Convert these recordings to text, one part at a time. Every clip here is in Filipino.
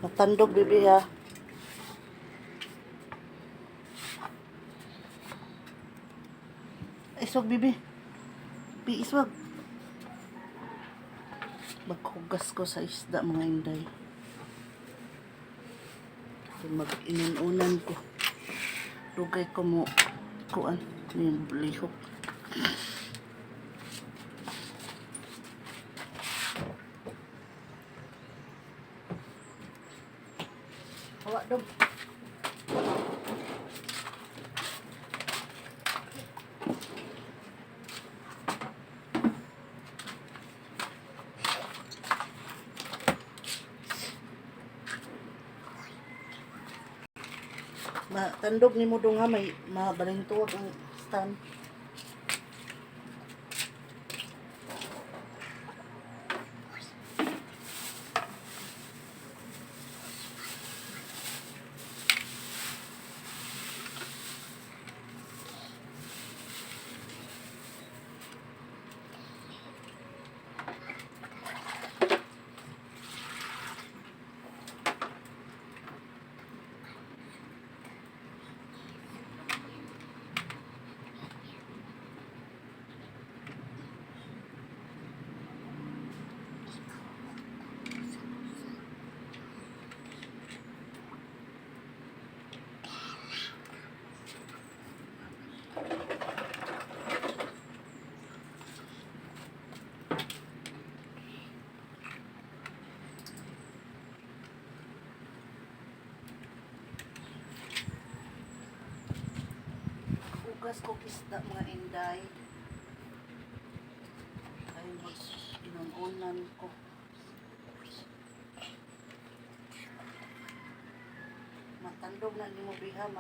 Matandog, bibi, ha. Iswag, bibi. Bibi, iswag. Maghugas ko sa isda, mga inday. Mag-inunan ko. Lugay ko mo. Kuan. Yung lihok. Hawa, dog. Matandog ni mo dong ha, may mabalintuwag ang stand. Hugas ko isda, mga inday. Ay, mag-inunan ko. Matandog na ni mo biha,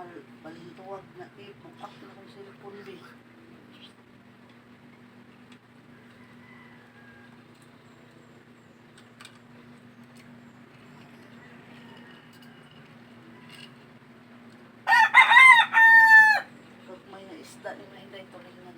balintuwag na mag-up na kong cellphone bi. May na isda ni mga inday, tulingan.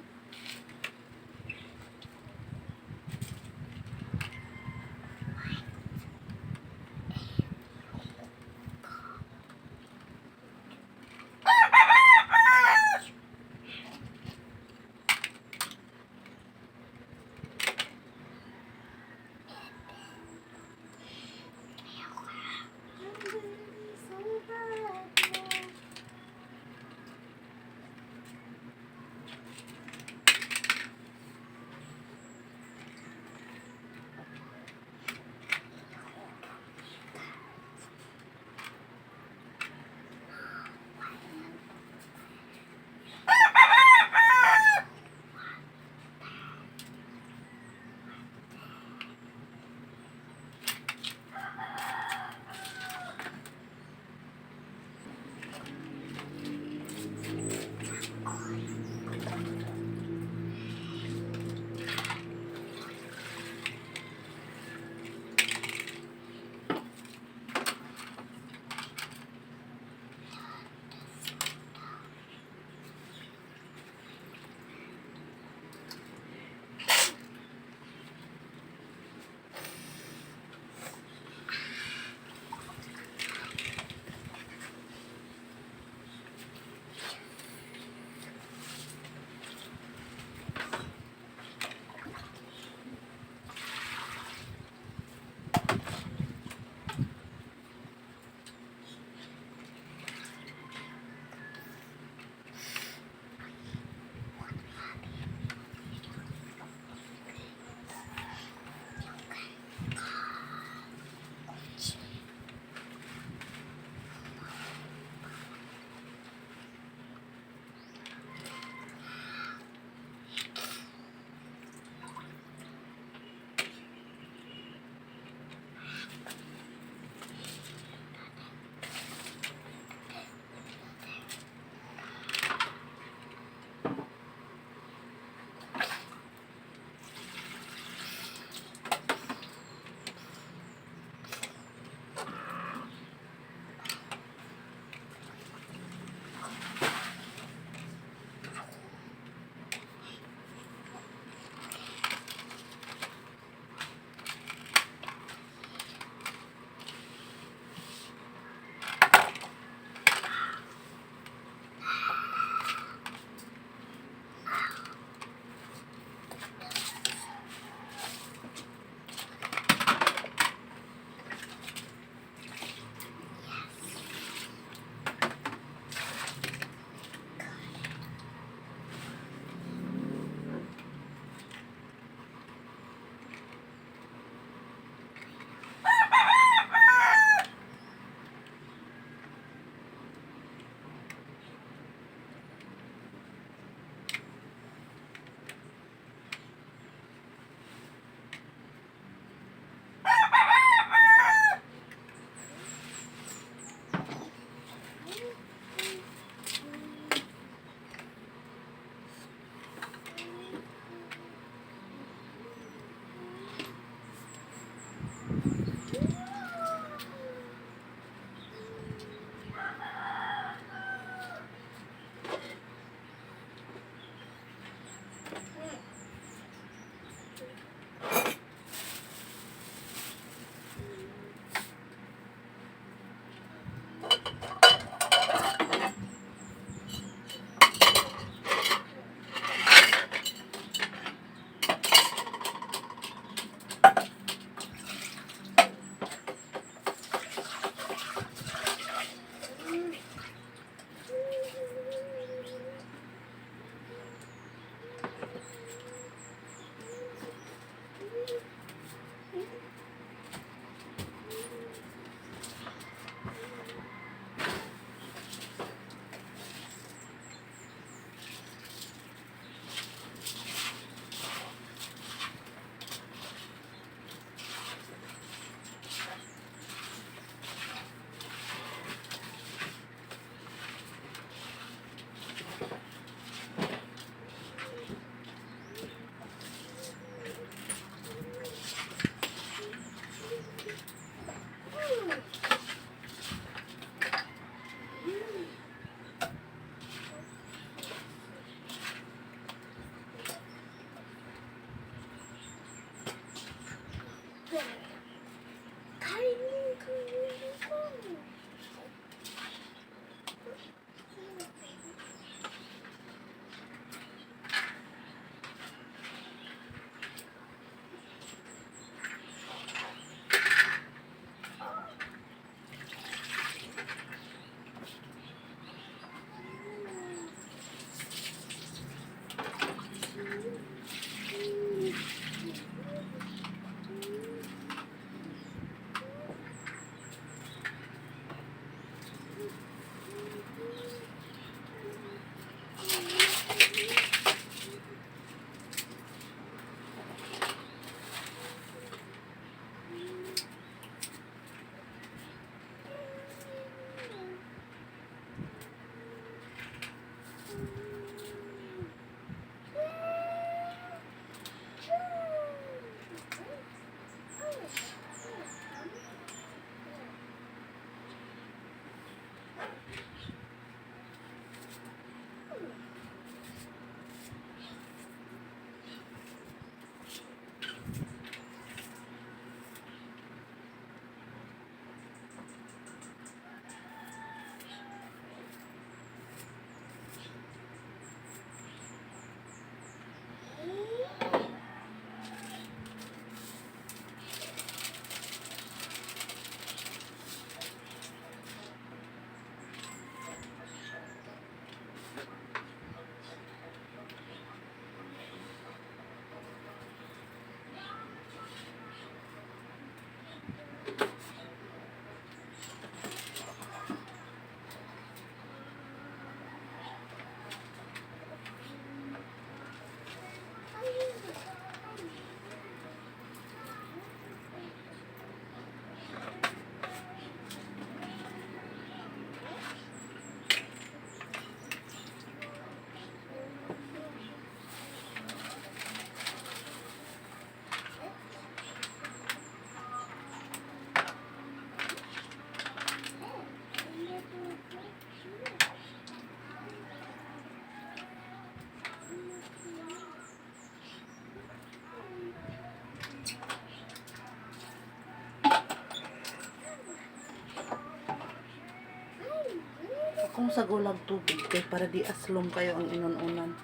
Kung sa gulag tubig kay para di aslom kayo ang inununan.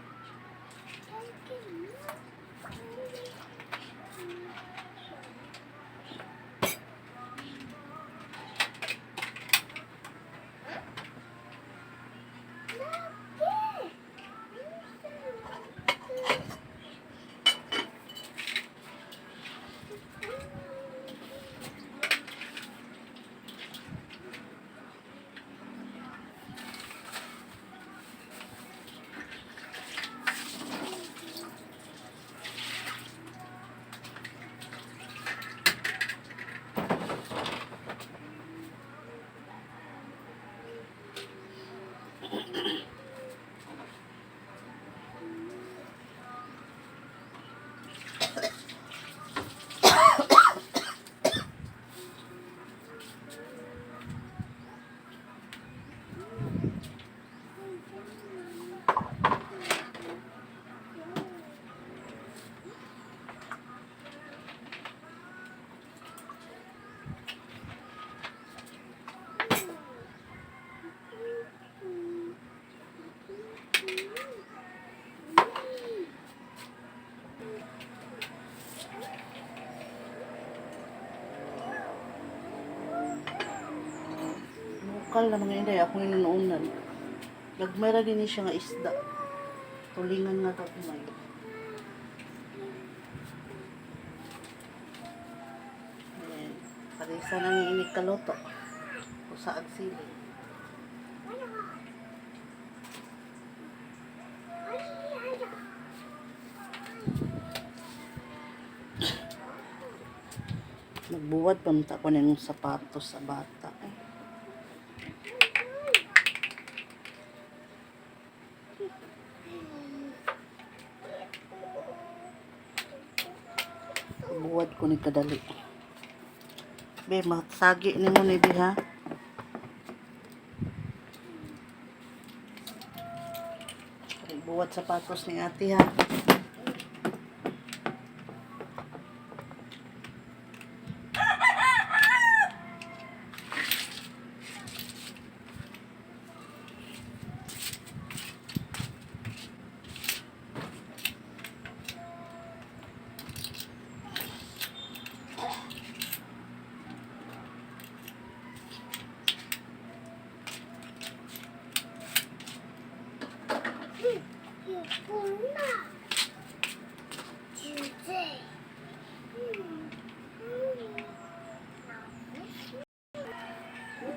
Lokal na mga inday, akong inuunan. Nagmera din siya nga isda. Tulingan nga kagumay. Ayan. Parisa na ni inig kaloto. O sa agsili. Nagbuwad pamta ko na yung sapatos sa bata. Buwad ko ni kadali. Be, matsagi ni mo ni Be, ha? Buwad sapatos ni ate, ha?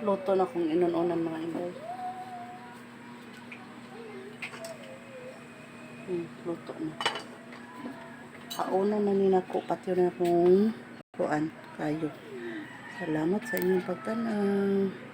Luto na kung inununan mga inday. Luto na. Hauna na nina ko pati na kung kuan kayo. Salamat sa inyong pagtanaw.